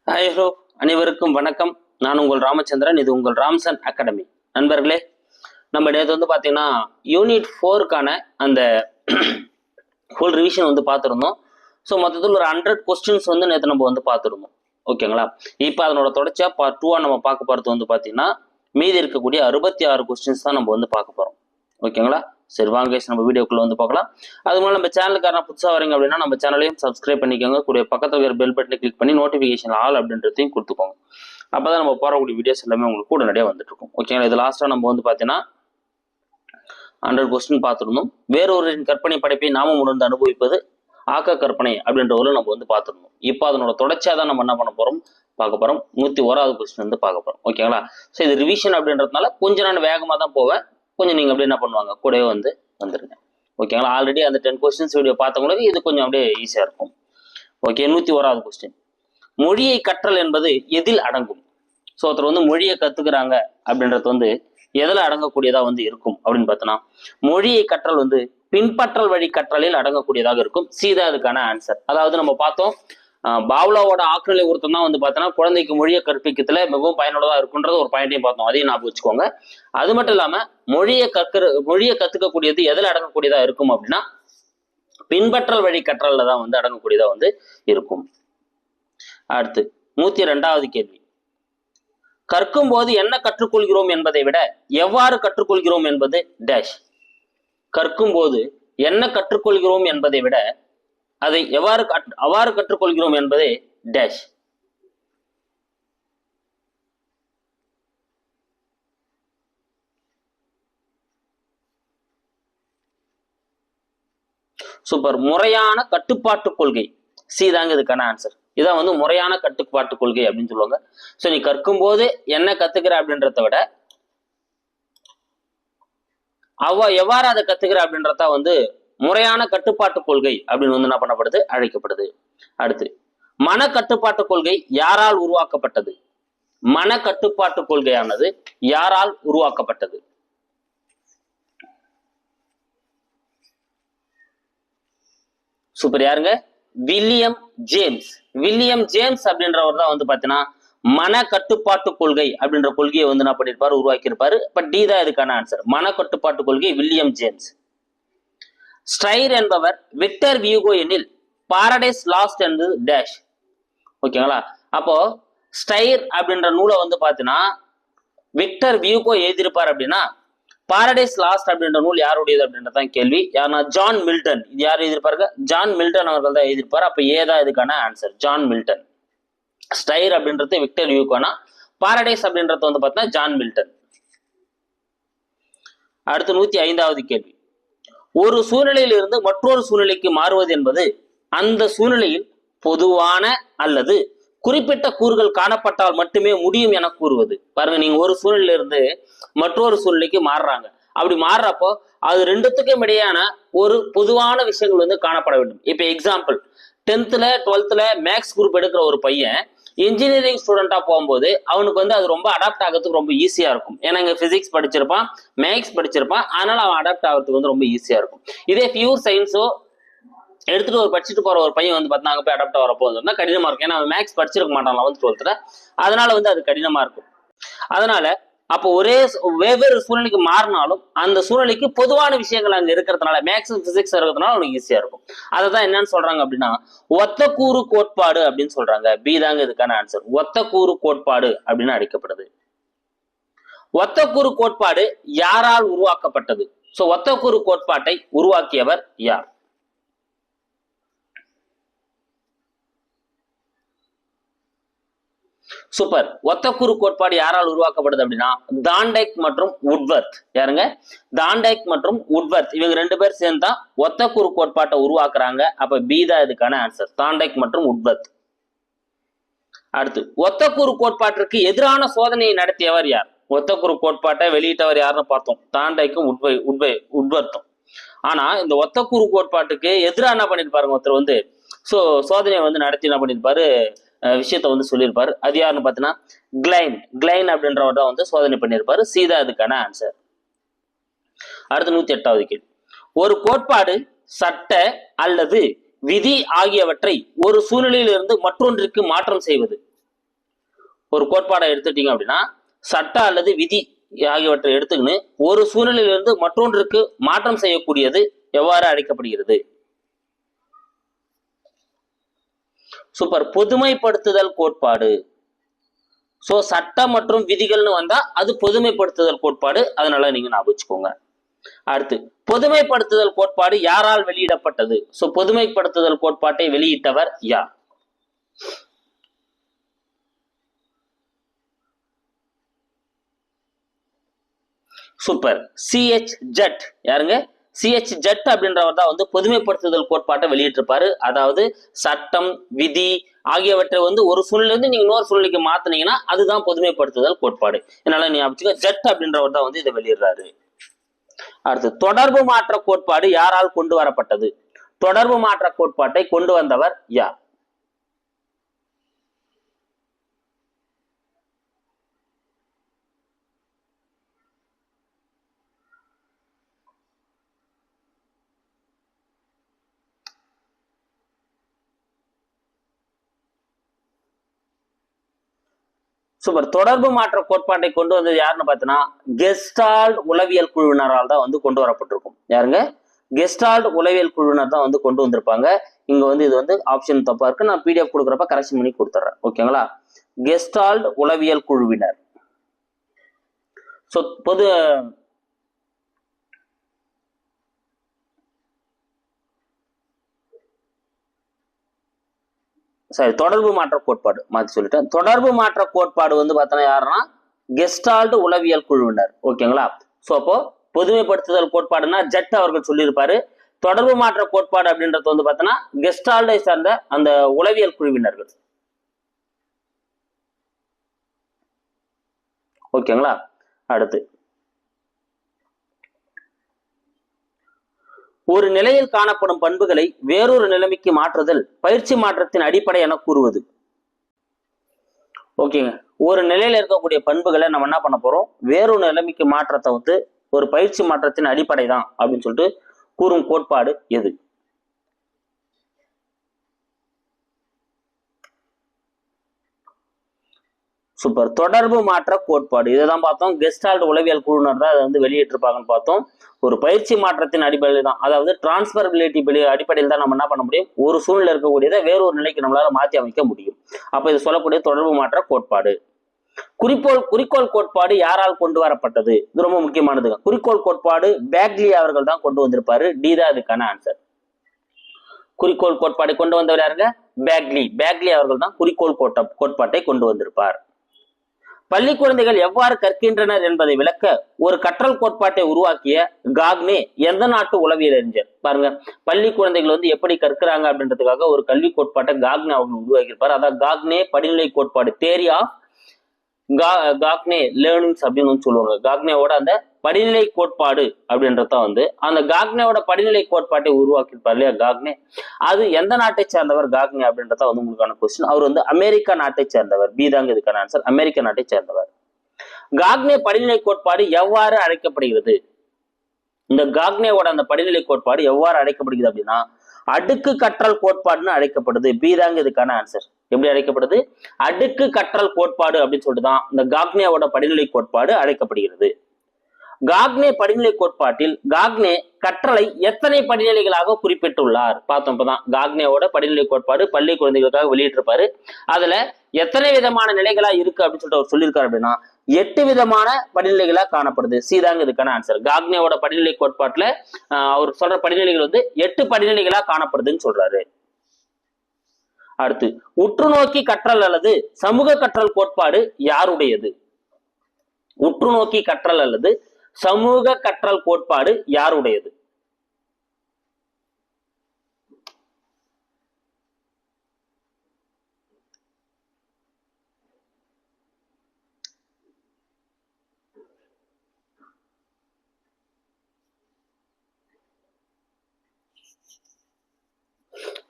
Hi hello, அனைவருக்கும் வணக்கம். நான் உங்கள் ராமச்சந்திரன். இது உங்கள் ராம்சன் அகாடமி. நண்பர்களே, நம்ம நேற்று வந்து பார்த்தீங்கன்னா யூனிட் 4க்கான அந்த ஃபுல் ரிவிஷன் வந்து பார்த்துருந்தோம். ஸோ மொத்தத்தில் ஒரு 100 கொஸ்டின்ஸ் வந்து நேற்று நம்ம வந்து பார்த்துருந்தோம். ஓகேங்களா? இப்போ அதனோட தொடர்ச்சியாக பார்ட் 2 நம்ம பார்க்க போகிறது வந்து பார்த்தீங்கன்னா மீதி இருக்கக்கூடிய 66 கொஸ்டின்ஸ் தான் நம்ம வந்து பார்க்க போகிறோம். ஓகேங்களா? சரி, வாங்க நம்ம வீடியோக்குள்ள வந்து பார்க்கலாம். அது மூலம் நம்ம சேனலுக்கான புதுசாக வரீங்க அப்படின்னா நம்ம சேனலையும் சப்ஸ்கிரைப் பண்ணிக்கோங்க. கூடிய பக்கத்தில் இருக்கிற பெல் பட்டனை கிளிக் பண்ணி நோட்டிஃபிகேஷன் ஆல் அப்படின்றதையும் கொடுத்துக்கோங்க. அப்போதான் நம்ம போறக்கூடிய வீடியோஸ் எல்லாமே உங்களுக்கு கூட நிறைய வந்துட்டு இருக்கும். ஓகேங்களா? இது லாஸ்ட்டாக நம்ம வந்து பார்த்தீங்கன்னா 100 கொஸ்டின் பார்த்துருந்தோம். வேறொருவரின் கற்பனை படைப்பை நாமும் உணர்ந்து அனுபவிப்பது ஆக்க கற்பனை அப்படின்ற ஒரு நம்ம வந்து பார்த்துருந்தோம். இப்போ அதனோட தொடர்ச்சியாக தான் நம்ம என்ன பண்ண போறோம் பார்க்க போறோம். 101வது கொஸ்டின் வந்து பார்க்க போறோம். ஓகேங்களா? ஸோ இது ரிவிஷன் அப்படின்றதுனால கொஞ்சம் நான் வேகமாக தான் போவேன். கொஞ்சம் நீங்க அப்படியே என்ன பண்ணுவாங்க கூடவே வந்து வந்துருங்க. ஓகேங்களா? ஆல்ரெடி அந்த 10 கொஸ்டின்ஸ் வீடியோ பார்த்தவங்களுக்கு இது கொஞ்சம் அப்படியே ஈஸியா இருக்கும். ஓகே, 101வது கொஸ்டின். மொழியை கற்றல் என்பது எதில் அடங்கும்? ஸோ ஒருத்தர் வந்து மொழியை கத்துக்கிறாங்க அப்படின்றது வந்து எதில் அடங்கக்கூடியதா வந்து இருக்கும் அப்படின்னு பார்த்தோன்னா, மொழியை கற்றல் வந்து பின்பற்றல் வழி கற்றலில் அடங்கக்கூடியதாக இருக்கும். சீதா அதுக்கான ஆன்சர். அதாவது நம்ம பார்த்தோம், பாவ்லாவோட ஆற்றலை ஒருத்தம் தான் வந்து பார்த்தோன்னா குழந்தைக்கு மொழியை கற்பிக்கிறதுல மிகவும் பயனுள்ளதா இருக்குன்றது ஒரு பாயிண்டையும் பார்த்தோம். அதையும் ஞாபகம் வச்சுக்கோங்க. அது மட்டும் இல்லாம மொழியை கத்துக்கக்கூடியது எதில் அடங்கக்கூடியதா இருக்கும் அப்படின்னா பின்பற்றல் வழி கற்றல்ல தான் வந்து அடங்கக்கூடியதா வந்து இருக்கும். அடுத்து 102வது கேள்வி. கற்கும் போது என்ன கற்றுக்கொள்கிறோம் என்பதை விட எவ்வாறு கற்றுக்கொள்கிறோம் என்பது டேஷ். கற்கும் போது என்ன கற்றுக்கொள்கிறோம் என்பதை விட அதை அவ்வாறு கற்றுக்கொள்கிறோம் என்பதே டேஷ். சூப்பர். முறையான கட்டுப்பாட்டு கொள்கை. சி தாங்க இதுக்கான ஆன்சர். இதான் வந்து முறையான கட்டுப்பாட்டு கொள்கை அப்படின்னு சொல்லுவாங்க. ஸோ நீ கற்கும் போது என்ன கத்துக்கிற அப்படின்றத விட எவ்வாறு அதை கத்துக்கிற அப்படின்றத வந்து முறையான கட்டுப்பாட்டு கொள்கை அப்படின்னு வந்து என்ன பண்ணப்படுது, அழைக்கப்படுது. அடுத்து, மன கட்டுப்பாட்டு கொள்கை யாரால் உருவாக்கப்பட்டது? மன கட்டுப்பாட்டு கொள்கையானது யாரால் உருவாக்கப்பட்டது? சூப்பர். யாருங்க? William James. வில்லியம் ஜேம்ஸ் அப்படின்றவர் தான் வந்து பாத்தீங்கன்னா மன கட்டுப்பாட்டு கொள்கை அப்படின்ற கொள்கையை வந்து என்ன பண்ணிருப்பாரு, உருவாக்கி இருப்பாரு. பட் டி தான் இதுக்கான ஆன்சர். மன கட்டுப்பாட்டு கொள்கை வில்லியம் ஜேம்ஸ். ஸ்டைர் என்பவர் விக்டர் வியூகோ எனில் பாரடைஸ் லாஸ்ட் என்பது டேஷ். ஓகேங்களா? அப்போ ஸ்டைர் அப்படின்ற நூலை வந்து பாத்தீங்கன்னா விக்டர் வியூகோ எழுதியிருப்பார் அப்படின்னா பாரடைஸ் லாஸ்ட் அப்படின்ற நூல் யாருடையது அப்படின்றதான் கேள்வி. யாருன்னா ஜான் மில்டன். இது யார் எழுதியிருப்பாருங்க? ஜான் மில்டன் அவர்கள் தான் எழுதியிருப்பாரு. அப்ப ஏதா இதுக்கான ஆன்சர் ஜான் மில்டன். ஸ்டைர் அப்படின்றது விக்டர் வியூகோனா, பாரடைஸ் அப்படின்றது வந்து பார்த்தீங்கன்னா ஜான் மில்டன். அடுத்து 105வது கேள்வி. ஒரு சூழ்நிலையில் இருந்து மற்றொரு சூழ்நிலைக்கு மாறுவது என்பது அந்த சூழ்நிலையில் பொதுவான அல்லது குறிப்பிட்ட கூறுகள் காணப்பட்டால் மட்டுமே முடியும் என கூறுவது. பாருங்க, நீங்க ஒரு சூழ்நிலையில இருந்து மற்றொரு சூழ்நிலைக்கு மாறுறாங்க. அப்படி மாறுறப்போ அது ரெண்டுத்துக்கும் இடையான ஒரு பொதுவான விஷயங்கள் வந்து காணப்பட வேண்டும். இப்ப example, 10th 12th maths group எடுக்கிற ஒரு பையன் இன்ஜினியரிங் ஸ்டூடெண்டா போகும்போது அவனுக்கு வந்து அது ரொம்ப அடாப்ட் ஆகிறதுக்கு ரொம்ப ஈஸியா இருக்கும். ஏன்னா இங்க பிசிக்ஸ் படிச்சிருப்பான், மேக்ஸ் படிச்சிருப்பான், அதனால அவன் அடாப்ட் ஆகிறதுக்கு வந்து ரொம்ப ஈஸியா இருக்கும். இதே பியூர் சயின்ஸோ எடுத்துட்டு ஒரு படிச்சுட்டு போற ஒரு பையன் வந்து பார்த்தா அங்க போய் அடாப்ட் வரப்போ வந்து கடினமா இருக்கும். ஏன்னா அவன் மேக்ஸ் படிச்சிருக்க மாட்டான் 11th 12th. அதனால வந்து அது கடினமா இருக்கும். அதனால அப்போ வெவ்வேறு சூழ்நிலைக்கு மாறினாலும் அந்த சூழ்நிலைக்கு பொதுவான விஷயங்கள் அங்க இருக்கிறதுனால மேக்ஸ் பிசிக்ஸ் இருக்கிறதுனால அவனுக்கு ஈஸியா இருக்கும். அதை தான் என்னன்னு சொல்றாங்க அப்படின்னா ஒத்த கூறு கோட்பாடு அப்படின்னு சொல்றாங்க. பி தாங்க இதுக்கான ஆன்சர். ஒத்த கூறு கோட்பாடு அப்படின்னு அழைக்கப்படுது. ஒத்த கூறு கோட்பாடு யாரால் உருவாக்கப்பட்டது? சோ ஒத்த கூறு கோட்பாட்டை உருவாக்கியவர் யார்? சூப்பர். ஒத்தக்கூறு கோட்பாடு யாரால் உருவாக்கப்படுது அப்படின்னா தாண்டைக் மற்றும் உட்வர்த். யாருங்க? தாண்டைக் மற்றும் உட்வர்த். இவங்க 2 பேர் சேர்ந்து தான் ஒத்தக்கூறு கோட்பாட்டை உருவாக்குறாங்க. அப்ப பி தான் இதுக்கான ஆன்சர். தாண்டைக் மற்றும் உட்வர்த். அடுத்து, ஒத்தக்கூறு கோட்பாட்டிற்கு எதிரான சோதனையை நடத்தியவர் யார்? ஒத்தக்கூறு கோட்பாட்டை வெளியிட்டவர் யாருன்னு பார்த்தோம், தாண்டைக்கும் உட்வர்த்தும். ஆனா இந்த ஒத்தக்கூறு கோட்பாட்டுக்கு எதிராக என்ன பண்ணிருப்பாருங்க ஒருத்தர் வந்து சோதனையை வந்து நடத்தி என்ன பண்ணிருப்பாரு, விஷயத்த வந்து சொல்லியிருப்பாரு. அது யாருன்னு பார்த்தீங்கன்னா கிளைன் அப்படின்றவர் தான் வந்து சோதனை பண்ணியிருப்பாரு. சீதா அதுக்கான ஆன்சர். அடுத்து 108வது கேள்வி. ஒரு கோட்பாடு சட்ட அல்லது விதி ஆகியவற்றை ஒரு சூழ்நிலையிலிருந்து மற்றொன்றிற்கு மாற்றம் செய்வது. ஒரு கோட்பாடை எடுத்துட்டீங்க அப்படின்னா சட்ட அல்லது விதி ஆகியவற்றை எடுத்துக்கின்னு ஒரு சூழ்நிலையிலிருந்து மற்றொன்றுக்கு மாற்றம் செய்யக்கூடியது எவ்வாறு அழைக்கப்படுகிறது? சூப்பர். பொதுமைப்படுத்துதல் கோட்பாடு. சோ சட்டம் மற்றும் விதிகள்னு வந்தா அது பொதுமைப்படுத்துதல் கோட்பாடு, அதனால நீங்க ஞாபகம் வச்சுக்கோங்க. அடுத்து பொதுமைப்படுத்துதல் கோட்பாடு யாரால் வெளியிடப்பட்டது? சோ பொதுமைப்படுத்துதல் கோட்பாட்டை வெளியிட்டவர் யார்? சூப்பர். CH Z. யாருங்க? CH ஜட் அப்படின்றவர் தான் வந்து பொதுமைப்படுத்துதல் கோட்பாட்டை வெளியிட்டிருப்பாரு. அதாவது சட்டம் விதி ஆகியவற்றை வந்து ஒரு சூழ்நிலை நீங்க இன்னொரு சூழ்நிலைக்கு மாத்தினீங்கன்னா அதுதான் பொதுமைப்படுத்துதல் கோட்பாடு. இதனால நீ ஜட் அப்படின்றவர் தான் வந்து இதை வெளியிடுறாரு. அடுத்து தொடர்பு மாற்ற கோட்பாடு யாரால் கொண்டு வரப்பட்டது? தொடர்பு மாற்ற கோட்பாட்டை கொண்டு வந்தவர் யார்? சூப்பர். தொடர்பு மாற்ற கோட்பாட்டை கொண்டு வந்தது யாருன்னு பார்த்தீங்கன்னா கெஸ்டால்ட் உளவியல் குழுவினரால் தான் வந்து கொண்டு வரப்பட்டிருக்கும். யாருங்க? கெஸ்டால்ட் உளவியல் குழுவினர் தான் வந்து கொண்டு வந்திருப்பாங்க. இங்க வந்து இது வந்து ஆப்ஷன் தப்பா இருக்கு, நான் PDF கொடுக்குறப்ப கரெக்ஷன் பண்ணி கொடுத்துட்றேன். ஓகேங்களா? கெஸ்டால்ட் உளவியல் குழுவினர். பொது சரி தொடர்பு மாற்ற கோட்பாடு மாத்தி சொல்லிட்டேன். தொடர்பு மாற்ற கோட்பாடு வந்து பார்த்தோன்னா யாருன்னா கெஸ்டால்ட் உளவியல் குழுவினர். ஓகேங்களா? ஸோ அப்போ பொதுமைப்படுத்துதல் கோட்பாடுன்னா ஜட் அவர்கள் சொல்லியிருப்பாரு. தொடர்பு மாற்ற கோட்பாடு அப்படின்றது வந்து பார்த்தோன்னா கெஸ்டால்டை சார்ந்த அந்த உளவியல் குழுவினர்கள். ஓகேங்களா? அடுத்து ஒரு நிலையில் காணப்படும் பண்புகளை வேறொரு நிலைமைக்கு மாற்றுதல் பயிற்சி மாற்றத்தின் அடிப்படை என கூறுவது. ஓகேங்க. ஒரு நிலையில இருக்கக்கூடிய பண்புகளை நம்ம என்ன பண்ண போறோம்? வேறொரு நிலைமைக்கு மாற்றத்தை வந்து ஒரு பயிற்சி மாற்றத்தின் அடிப்படை தான் அப்படின்னு சொல்லிட்டு கூறும் கோட்பாடு எது? சூப்பர். தொடர்பு மாற்ற கோட்பாடு. இதைதான் பார்த்தோம். கெஸ்டால்ட் உளவியல் குழுவினர் தான் அதை வந்து வெளியிட்டிருப்பாங்கன்னு பார்த்தோம். ஒரு பயிற்சி மாற்றத்தின் அடிப்படையில் தான், அதாவது டிரான்ஸ்பரபிலிட்டி அடிப்படையில் தான் நம்ம என்ன பண்ண முடியும்? ஒரு சூழ்நிலை இருக்கக்கூடியதை வேறொரு நிலைக்கு நம்மளால மாற்றி அமைக்க முடியும். அப்ப இது சொல்லக்கூடிய தொடர்பு மாற்ற கோட்பாடு. குறிக்கோள் கோட்பாடு யாரால் கொண்டு வரப்பட்டது? இது ரொம்ப முக்கியமானது. குறிக்கோள் கோட்பாடு பேக்லி அவர்கள் தான் கொண்டு வந்திருப்பாரு. டி தான் இதுக்கான ஆன்சர். குறிக்கோள் கோட்பாடை கொண்டு வந்தவர் யாருங்க? பேக்லி அவர்கள் தான் குறிக்கோள் கோட்பாட்டை கொண்டு வந்திருப்பார். பள்ளி குழந்தைகள் எவ்வாறு கற்கின்றனர் என்பதை விளக்க ஒரு கற்றல் கோட்பாட்டை உருவாக்கிய காக்னே எந்த நாட்டு உளவியல் அறிஞர்? பாருங்க, பள்ளி குழந்தைகள் வந்து எப்படி கற்கிறாங்க அப்படின்றதுக்காக ஒரு கல்வி கோட்பாட்டை காக்னே அவங்க உருவாக்கியிருப்பார். அதான் காக்னே படிநிலை கோட்பாடு, தேரி ஆஃப் காக்னே லேர்னிங்ஸ் அப்படின்னு சொல்லுவாங்க. காக்னேவோட அந்த படிநிலை கோட்பாடு அப்படின்றத வந்து அந்த காக்னேவோட படிநிலை கோட்பாட்டை உருவாக்கியிருப்பார் இல்லையா காக்னே, அது எந்த நாட்டை சேர்ந்தவர் காக்னே அப்படின்றத வந்து உங்களுக்கான கொஸ்டின். அவர் வந்து அமெரிக்கா நாட்டை சேர்ந்தவர். பி தாங்க இதுக்கான ஆன்சர், அமெரிக்க நாட்டை சேர்ந்தவர். காக்னே படிநிலை கோட்பாடு எவ்வாறு அழைக்கப்படுகிறது? இந்த காக்னேவோட அந்த படிநிலை கோட்பாடு எவ்வாறு அழைக்கப்படுகிறது அப்படின்னா அடுக்கு கற்றல் கோட்பாடுன்னு அழைக்கப்படுது. பி தாங்க இதுக்கான ஆன்சர். எப்படி அழைக்கப்படுது? அடுக்கு கற்றல் கோட்பாடு அப்படின்னு சொல்லிட்டு தான் இந்த காக்னேவோட படிநிலை கோட்பாடு அழைக்கப்படுகிறது. காக்னே படிநிலை கோட்பாட்டில் காக்னே கற்றலை எத்தனை படிநிலைகளாக குறிப்பிட்டுள்ளார்? பார்த்தோம். இப்பதான் காக்னேவோட படிநிலை கோட்பாடு பள்ளி குழந்தைகளுக்காக வெளியிட்டிருப்பாரு. அதுல எத்தனை விதமான நிலைகளா இருக்கு அப்படின்னு சொல்லிட்டு அவர் சொல்லியிருக்காரு அப்படின்னா 8 விதமான படிநிலைகளா காணப்படுது. சீதாங்க இதுக்கான ஆன்சர். காக்னேவோட படிநிலை கோட்பாட்டுல அவர் சொல்ற படிநிலைகள் வந்து 8 படிநிலைகளா காணப்படுதுன்னு சொல்றாரு. அடுத்து உற்றுநோக்கி கற்றல் அல்லது சமூக கற்றல் கோட்பாடு யாருடையது? உற்றுநோக்கி கற்றல் அல்லது சமூக கற்றல் கோட்பாடு யாருடையது?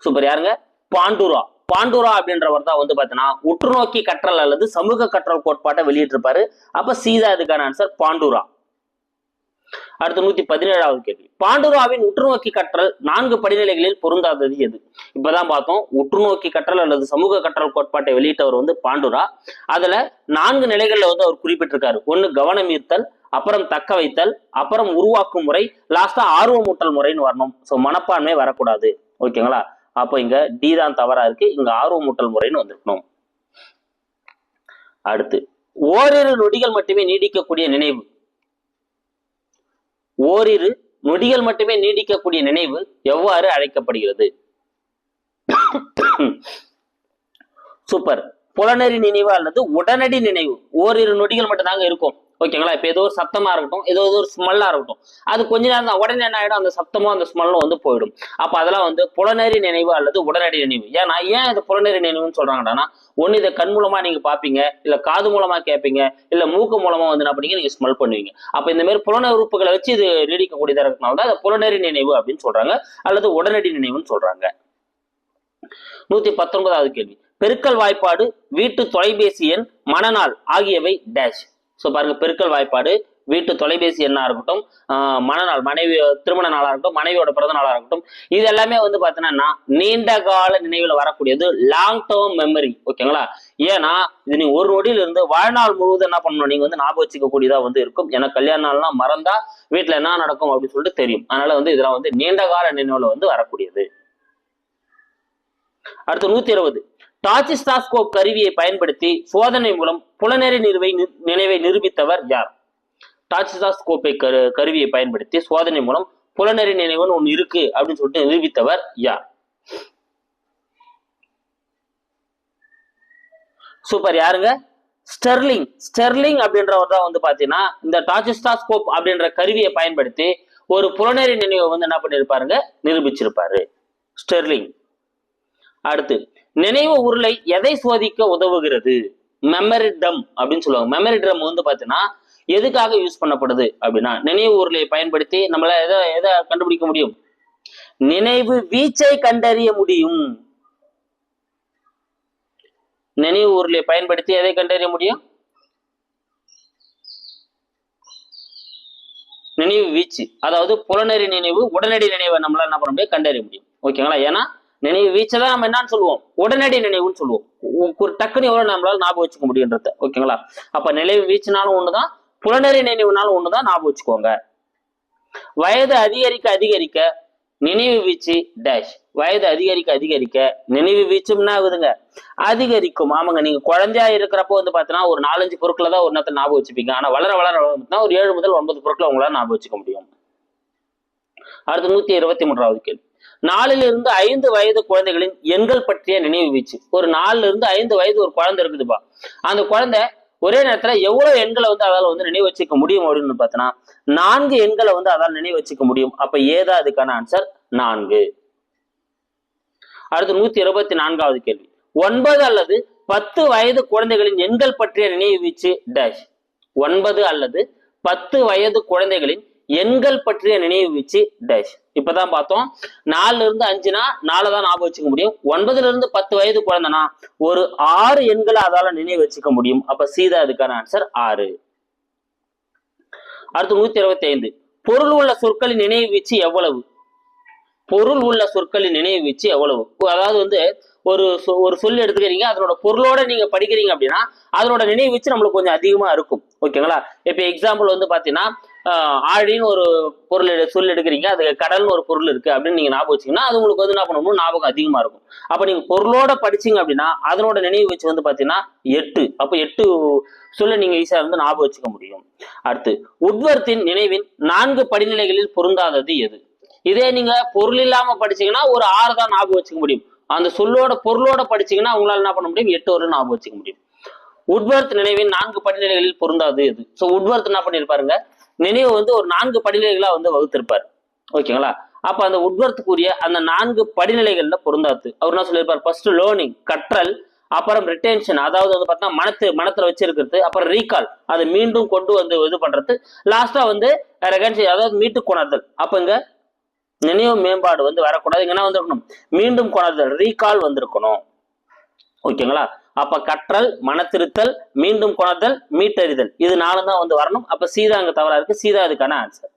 சூப்பர். யாருங்க? பாண்டுரா அப்படின்றவர் தான் வந்து பாத்தீங்கன்னா உற்றுநோக்கி கற்றல் அல்லது சமூக கற்றல் கோட்பாட்டை வெளியிட்டிருப்பாரு. அப்ப சீதா இதுக்கான ஆன்சர் பாண்டுரா. அடுத்து 117வது கேள்வி, பாண்டுராவின் உற்றுநோக்கி கற்றல் 4 படிநிலைகளில் பொருந்தாதது எது? இப்பதான் பார்த்தோம், உற்றுநோக்கி கற்றல் அல்லது சமூக கற்றல் கோட்பாட்டை வெளியிட்டவர் வந்து பாண்டுரா. அதுல 4 நிலைகள்ல வந்து அவர் குறிப்பிட்டிருக்காரு. ஒண்ணு கவனம் ஈர்த்தல், அப்புறம் தக்க வைத்தல், அப்புறம் உருவாக்கும் முறை, லாஸ்டா ஆர்வமூட்டல் முறைன்னு வரணும். ஸோ மனப்பான்மை வரக்கூடாது. ஓகேங்களா? அப்போ இங்க டி தான் தவறா இருக்கு. இங்க ஆர்வமூட்டல் முறைன்னு வந்திருக்கணும். அடுத்து, ஓரிரு நொடிகள் மட்டுமே நீடிக்கக்கூடிய நினைவு. ஓரிரு நொடிகள் மட்டுமே நீடிக்கக்கூடிய நினைவு எவ்வாறு அழைக்கப்படுகிறது? சூப்பர். புலனறி நினைவு அல்லது உடனடி நினைவு. ஓரிரு நொடிகள் மட்டும் தாங்க இருக்கும். ஓகேங்களா? இப்ப ஏதோ ஒரு சத்தமா இருக்கட்டும், ஏதோ ஒரு ஸ்மெல்லா இருக்கட்டும், அது கொஞ்ச நேரம் தான், உடனே என்ன ஆயிடும், அந்த சத்தமும் அந்த ஸ்மெல்லும் வந்து போயிடும். அப்ப அதெல்லாம் வந்து புலனறி நினைவு அல்லது உடனடி நினைவு. ஏன்னா ஏன் இது புலனறி நினைவுன்னு சொல்றாங்கன்னா, ஒண்ணு இதை கண் மூலமா நீங்க பாப்பீங்க, இல்ல காது மூலமா கேட்பீங்க, இல்ல மூக்கு மூலமா வந்து என்ன பண்ணீங்க, நீங்க ஸ்மெல் பண்ணுவீங்க. அப்ப இந்த மாதிரி புலன உறுப்புகளை வச்சு இது நீடிக்கக்கூடியதா இருக்கனால தான் அதை புலனறி நினைவு அப்படின்னு சொல்றாங்க, அல்லது உடனடி நினைவுன்னு சொல்றாங்க. 119வது கேள்வி, பெருக்கல் வாய்ப்பாடு, வீட்டு தொலைபேசி எண், மனநாள் ஆகியவை டேஷ். ஸோ பாருங்க, பெருக்கல் வாய்ப்பாடு, வீட்டு தொலைபேசி எண்ணா இருக்கட்டும், மனநாள், மனைவி திருமண நாளா இருக்கட்டும், மனைவியோட பிறந்த நாளா இருக்கட்டும், இது எல்லாமே வந்து பாத்தீங்கன்னா நீண்ட கால நினைவுல வரக்கூடியது, லாங் டேர்ம் மெமரி. ஓகேங்களா? ஏன்னா இது நீங்க ஒரு நொடியில இருந்து வாழ்நாள் முழுவதும் என்ன பண்ணணும், நீங்க வந்து ஞாபகம் வச்சுக்க கூடியதா வந்து இருக்கும். ஏன்னா கல்யாண நாள்லாம் மறந்தா வீட்டுல என்ன நடக்கும் அப்படின்னு சொல்லிட்டு தெரியும். அதனால வந்து இதெல்லாம் வந்து நீண்ட கால நினைவுல வந்து வரக்கூடியது. அடுத்து 120, டாச்சிஸ்டாஸ்கோப் கருவியை பயன்படுத்தி சோதனை மூலம் புலனறி நினைவை நிரூபித்தவர் யார்? டாச்சிஸ்டாஸ்கோப்பை கருவியை பயன்படுத்தி சோதனை மூலம் புலனறி நினைவுன்னு ஒண்ணு இருக்கு அப்படின்னு சொல்லிட்டு நிரூபித்தவர் யார்? சூப்பர். யாருங்க? ஸ்டெர்லிங். ஸ்டெர்லிங் அப்படின்றவர் தான் வந்து பாத்தீங்கன்னா இந்த டாச்சிஸ்டாஸ்கோப் அப்படின்ற கருவியை பயன்படுத்தி ஒரு புலனறி நினைவை வந்து என்ன பண்ணிருப்பாருங்க, நிரூபிச்சிருப்பாரு, ஸ்டெர்லிங். அடுத்து, நினைவு உருளை எதை சோதிக்க உதவுகிறது? மெமரி ட்ரம் அப்படின்னு சொல்லுவாங்க. மெமரி ட்ரம் வந்து பாத்தீங்கன்னா எதுக்காக யூஸ் பண்ணப்படுது அப்படின்னா, நினைவு உருளையை பயன்படுத்தி நம்மளால எதை கண்டுபிடிக்க முடியும்? நினைவு வீச்சை கண்டறிய முடியும். நினைவு உருளையை பயன்படுத்தி எதை கண்டறிய முடியும்? நினைவு வீச்சு. அதாவது புலனறி நினைவு, உடனடி நினைவை நம்மளால என்ன பண்ண முடியும், கண்டறிய முடியும். ஓகேங்களா? ஏன்னா நினைவு வீச்சை தான் நம்ம என்னன்னு சொல்லுவோம், உடனடி நினைவுன்னு சொல்லுவோம். ஒரு டக்குன்னு எவ்வளவு நம்மளால ஞாபகம் வச்சுக்க முடியுன்றத. ஓகேங்களா? அப்ப நினைவு வீச்சுனாலும் ஒண்ணுதான், புலனறி நினைவுனாலும் ஒண்ணுதான், ஞாபகம் வச்சுக்கோங்க. வயது அதிகரிக்க அதிகரிக்க நினைவு வீச்சு டேஷ். வயது அதிகரிக்க அதிகரிக்க நினைவு வீச்சும் ஆகுதுங்க, அதிகரிக்கும். ஆமாங்க, நீங்க குழந்தையா இருக்கிறப்போ வந்து பாத்தீங்கன்னா ஒரு 4-5 பொருட்களை தான் ஒரு நேரத்தில் ஞாபகம் வச்சுப்பீங்க. ஆனா வளர வளர ஒரு 7 முதல் 9 பொருட்களை உங்களால ஞாபகம் வச்சுக்க முடியும். அடுத்து 123வது கேள்வி, 4 to 5 வயது குழந்தைகளின் எண்கள் பற்றிய நினைவு வீச்சு. ஒரு 4 to 5 வயது ஒரு குழந்தை இருக்குதுப்பா. அந்த குழந்தை ஒரே நேரத்துல எவ்வளவு எண்களை வந்து அதால வந்து நினைவு வச்சுக்க முடியும் அப்படின்னு பார்த்தோன்னா 4 எண்களை வந்து அதால் நினைவு வச்சுக்க முடியும். அப்ப ஏதா அதுக்கான ஆன்சர் 4. அடுத்து 124வது கேள்வி, 9 அல்லது 10 வயது குழந்தைகளின் எண்கள் பற்றிய நினைவு வீச்சு டேஷ். 9 அல்லது 10 வயது குழந்தைகளின் எண்கள் பற்றிய நினைவு வீச்சு டேஷ். இப்பதான் பார்த்தோம், 4 to 5னா 4 தான் ஞாபகம் வச்சுக்க முடியும். 9 to 10 வயது குழந்தைனா ஒரு 6 எண்களை அதால நினைவு வச்சுக்க முடியும். அப்ப சீதா அதுக்கான ஆன்சர் 6. அடுத்து 125, பொருள் உள்ள சொற்களின் நினைவு வீச்சு எவ்வளவு? பொருள் உள்ள சொற்களின் நினைவு வீச்சு எவ்வளவு? அதாவது வந்து ஒரு சொல் எடுத்துக்கிறீங்க, அதனோட பொருளோட நீங்க படிக்கிறீங்க அப்படின்னா அதனோட நினைவு வீச்சு நம்மளுக்கு கொஞ்சம் அதிகமா இருக்கும். ஓகேங்களா? இப்ப எக்ஸாம்பிள் வந்து பாத்தீங்கன்னா ஆழின்னு ஒரு சொல் எடுக்கிறீங்க, அது கடல்னு ஒரு பொருள் இருக்கு அப்படின்னு நீங்க ஞாபகம் வச்சீங்கன்னா அது உங்களுக்கு வந்து என்ன பண்ணணும், ஞாபகம் அதிகமா இருக்கும். அப்ப நீங்க பொருளோட படிச்சீங்க அப்படின்னா அதனோட நினைவு வச்சு வந்து பாத்தீங்கன்னா 8. அப்ப 8 சொல்ல நீங்க ஈஸியா வந்து ஞாபகம் வச்சுக்க முடியும். அடுத்து, உட்வர்த்தின் நினைவின் 4 படிநிலைகளில் பொருந்தாதது எது? இதே நீங்க பொருள் இல்லாம படிச்சீங்கன்னா ஒரு 6 தான் ஞாபகம் வச்சுக்க முடியும். அந்த சொல்லோட பொருளோட படிச்சீங்கன்னா உங்களால என்ன பண்ண முடியும், 8 வரை ஞாபகம் வச்சுக்க முடியும். உட்வர்த் நினைவின் 4 படிநிலைகளில் பொருந்தாது எது? ஸோ உட்வர்த் என்ன பண்ணிருப்பாருங்க, நினைவு வந்து ஒரு 4 படிநிலைகளா வந்து வகுத்திருப்பார். ஓகேங்களா? அப்ப அந்த உட்வர்த்துக்குரிய அந்த 4 படிநிலைகள்ல பொருந்தாது. அவர் என்ன சொல்லியிருப்பார், ஃபர்ஸ்ட் லேர்னிங் கற்றல், அப்புறம் ரிட்டென்ஷன் அதாவது வந்து பார்த்தீங்கன்னா மனத்துல வச்சிருக்கிறது, அப்புறம் ரீகால் அதை மீண்டும் கொண்டு வந்து இது பண்றது, லாஸ்டா வந்து அதாவது மீட்டு கொணர்தல். அப்ப இங்க நினைவு மேம்பாடு வந்து வரக்கூடாது, இங்க என்ன வந்திருக்கணும், மீண்டும் கொணர்தல் ரீகால் வந்திருக்கணும். ஓகேங்களா? அப்ப கற்றல், மனத்திருத்தல், மீண்டும் கொணர்தல், மீட்டறிதல், இது 4 தான் வந்து வரணும். அப்ப சீதா அங்க தவறா இருக்கு, சீதா அதுக்கான ஆன்சர்.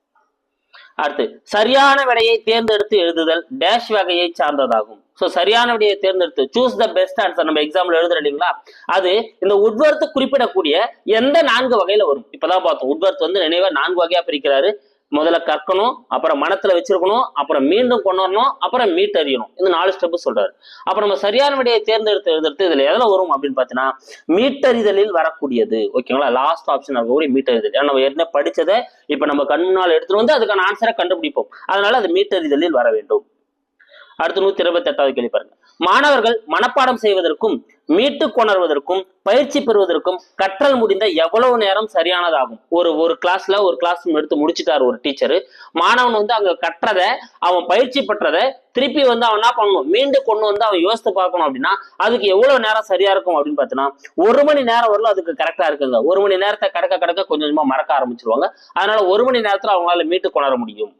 அடுத்து சரியான விடையை தேர்ந்தெடுத்து எழுதுதல் டேஷ் வகையை சார்ந்ததாகும். ஸோ சரியான விடையை தேர்ந்தெடுத்து சூஸ் த பெஸ்ட் ஆன்சர் நம்ம எக்ஸாம்ல எழுதுறோம் இல்லைங்களா, அது இந்த உட்வர்த்து குறிப்பிடக்கூடிய எந்த 4 வகையில வரும். இப்பதான் பார்த்தோம் உட்வர்த் வந்து நினைவை 4 வகையா பிரிக்கிறாரு. முதல்ல கற்கணும், அப்புறம் மனத்துல வச்சிருக்கணும், அப்புறம் மீண்டும் கொண்டு வரணும், அப்புறம் மீட்டறியணும். இந்த 4 ஸ்டெப் சொல்றாரு. அப்ப நம்ம சரியான விடையை தேர்ந்தெடுத்து எழுதுறது இதுல எதுல வரும் அப்படின்னு பாத்தீங்கன்னா மீட்டறிதலில் வரக்கூடியது. ஓகேங்களா, லாஸ்ட் ஆப்ஷன் இருக்கக்கூடிய மீட்டறிதல். ஏன்னா நம்ம ஏற்கனவே படிச்சதை இப்ப நம்ம கண் முன்னால் எடுத்துட்டு வந்து அதுக்கான ஆன்சரை கண்டுபிடிப்போம். அதனால அது மீட்டறிதலில் வர வேண்டும். அடுத்து 128வது கேள்வி பாருங்க. மாணவர்கள் மனப்பாடம் செய்வதற்கும் மீட்டு கொணர்வதற்கும் பயிற்சி பெறுவதற்கும் கற்றல் முடிந்த எவ்வளவு நேரம் சரியானதாகும். ஒரு கிளாஸ்ல ஒரு கிளாஸ் எடுத்து முடிச்சுட்டாரு ஒரு டீச்சர். மாணவன் வந்து அங்க கற்றதை அவன் பயிற்சி பெற்றதை திருப்பி வந்து அவன் என்ன பண்ணணும், மீண்டும் கொண்டு வந்து அவன் யோசித்து பார்க்கணும் அப்படின்னா அதுக்கு எவ்வளவு நேரம் சரியா இருக்கும் அப்படின்னு பார்த்தீங்கன்னா 1 மணி நேரம் வரலும் அதுக்கு கரெக்டா இருக்குங்க. 1 மணி நேரத்தை கடக்க கொஞ்சம் கொஞ்சமா மறக்க ஆரம்பிச்சிருவாங்க. அதனால 1 மணி நேரத்துல அவங்களால மீட்டு கொணர முடியும்.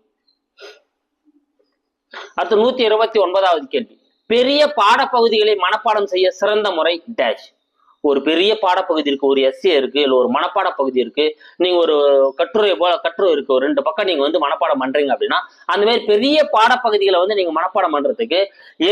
அடுத்து 129வது கேள்வி. பெரிய பாடப்பகுதிகளை மனப்பாடம் செய்ய சிறந்த முறை டேஷ். ஒரு பெரிய பாடப்பகுதி இருக்கு, ஒரு எஸ்ஏ இருக்கு, இல்ல ஒரு மனப்பாட பகுதி இருக்கு, நீங்க ஒரு கட்டுரை இருக்கு, ஒரு 2 பக்கம் நீங்க வந்து மனப்பாடம் பண்றீங்க அப்படின்னா அந்த மாதிரி பெரிய பாடப்பகுதிகளை வந்து நீங்க மனப்பாடம் பண்றதுக்கு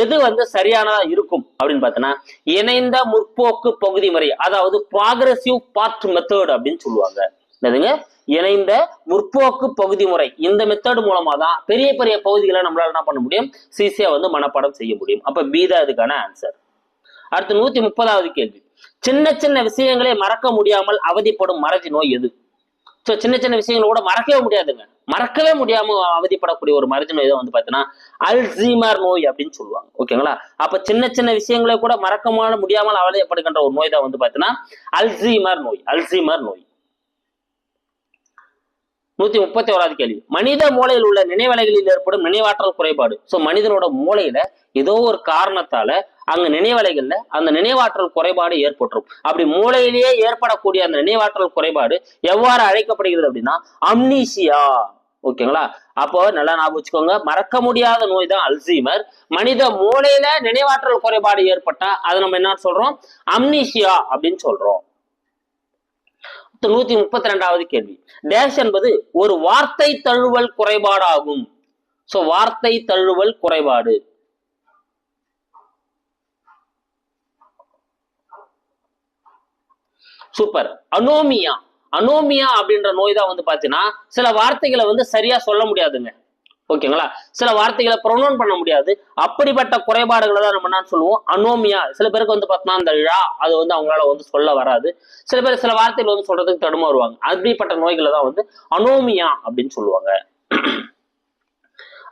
எது வந்து சரியானதா இருக்கும் அப்படின்னு பார்த்தோன்னா இணைந்த முற்போக்கு பகுதி முறை, அதாவது ப்ராக்ரெசிவ் பார்ட் மெத்தட் அப்படின்னு சொல்லுவாங்க. என்னதுங்க, இணைந்த முற்போக்கு பகுதி முறை. இந்த மெத்தட் மூலமா தான் பெரிய பெரிய பகுதிகளை நம்மளால என்ன பண்ண முடியும், ஈஸியா வந்து மனப்பாடம் செய்ய முடியும். அப்ப பி தான் இதுக்கான ஆன்சர். அடுத்து 130வது கேள்வி. சின்ன சின்ன விஷயங்களை மறக்க முடியாமல் அவதிப்படும் மறதி நோய் எது? ஸோ சின்ன சின்ன விஷயங்களை கூட மறக்கவே முடியாதுங்க, மறக்கவே முடியாம அவதிப்படக்கூடிய ஒரு மறதி நோய் தான் வந்து பார்த்தீங்கன்னா அல்சீமர் நோய் அப்படின்னு சொல்லுவாங்க. ஓகேங்களா, அப்ப சின்ன சின்ன விஷயங்களை கூட மறக்க முடியாமல் அவதிப்படுகின்ற ஒரு நோய் தான் வந்து பார்த்தீங்கன்னா அல்சீமர் நோய். 131வது கேள்வி. மனித மூளையில் உள்ள நினைவலைகளில் ஏற்படும் நினைவாற்றல் குறைபாடு. ஸோ மனிதனோட மூளையில ஏதோ ஒரு காரணத்தால அங்க நினைவலைகள்ல அந்த நினைவாற்றல் குறைபாடு ஏற்பட்டுரும். அப்படி மூளையிலேயே ஏற்படக்கூடிய அந்த நினைவாற்றல் குறைபாடு எவ்வாறு அழைக்கப்படுகிறது அப்படின்னா அம்னீசியா. ஓகேங்களா, அப்போ நல்லா ஞாபகம் வச்சுக்கோங்க, மறக்க முடியாத நோய் தான் அல்சீமர். மனித மூளையில நினைவாற்றல் குறைபாடு ஏற்பட்டா அதை நம்ம என்ன சொல்றோம், அம்னீசியா அப்படின்னு சொல்றோம். 132வது கேள்வி. டேஷ் என்பது ஒரு வார்த்தை தழுவல் குறைபாடு ஆகும். சோ வார்த்தை தழுவல் குறைபாடு. சூப்பர். அனோமியா அப்படின்ற நோய் தான் வந்து பாத்தீங்கன்னா சில வார்த்தைகளை வந்து சரியா சொல்ல முடியாதுங்க. ஓகேங்களா, சில வார்த்தைகளை ப்ரொனவுன் பண்ண முடியாது. அப்படிப்பட்ட குறைபாடுகளை தான் நம்ம என்ன சொல்லுவோம், அனோமியா. சில பேருக்கு வந்து பார்த்தோம்னா அந்த அது வந்து அவங்களால வந்து சொல்ல வராது. சில பேர் சில வார்த்தைகள் வந்து சொல்றதுக்கு தடுமாறுவாங்க. அப்படிப்பட்ட நோய்களை தான் வந்து அனோமியா அப்படின்னு சொல்லுவாங்க.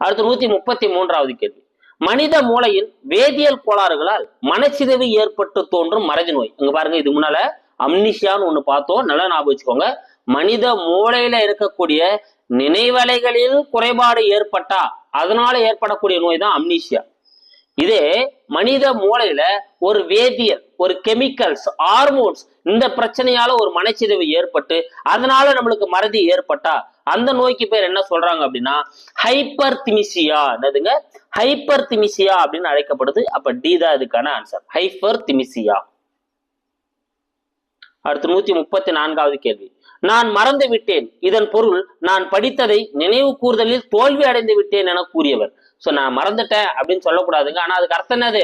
அடுத்து 133வது கேள்வி. மனித மூளையின் வேதியியல் கோளாறுகளால் மனச்சிதைவு ஏற்பட்டு தோன்றும் மறதி நோய். இங்க பாருங்க, இது முன்னால அம்னிஷியான்னு ஒண்ணு பார்த்தோம், நல்லா ஞாபகம் வச்சுக்கோங்க. மனித மூளையில இருக்கக்கூடிய நினைவலைகளில் குறைபாடு ஏற்பட்டா அதனால ஏற்படக்கூடிய நோய் தான் அம்னீசியா. இதே மனித மூளையில ஒரு வேதியியல், ஒரு கெமிக்கல்ஸ், ஹார்மோன்ஸ் இந்த பிரச்சனையால ஒரு மனச்சிதைவு ஏற்பட்டு அதனால நம்மளுக்கு மறதி ஏற்பட்டா அந்த நோய்க்கு பேர் என்ன சொல்றாங்க அப்படின்னா ஹைப்பர்திமிசியா. என்னதுங்க, ஹைப்பர்திமிசியா அப்படின்னு அழைக்கப்படுது. அப்ப டி தான் இதுக்கான ஆன்சர், ஹைப்பர்திமிசியா. அடுத்து 134வது கேள்வி. நான் மறந்து விட்டேன், இதன் பொருள் நான் படித்ததை நினைவு கூறுதலில் தோல்வி அடைந்து விட்டேன் என கூறியவர். சோ நான் மறந்துட்டேன் அப்படின்னு சொல்லக்கூடாதுங்க. ஆனா அதுக்கு அர்த்தம் என்னது,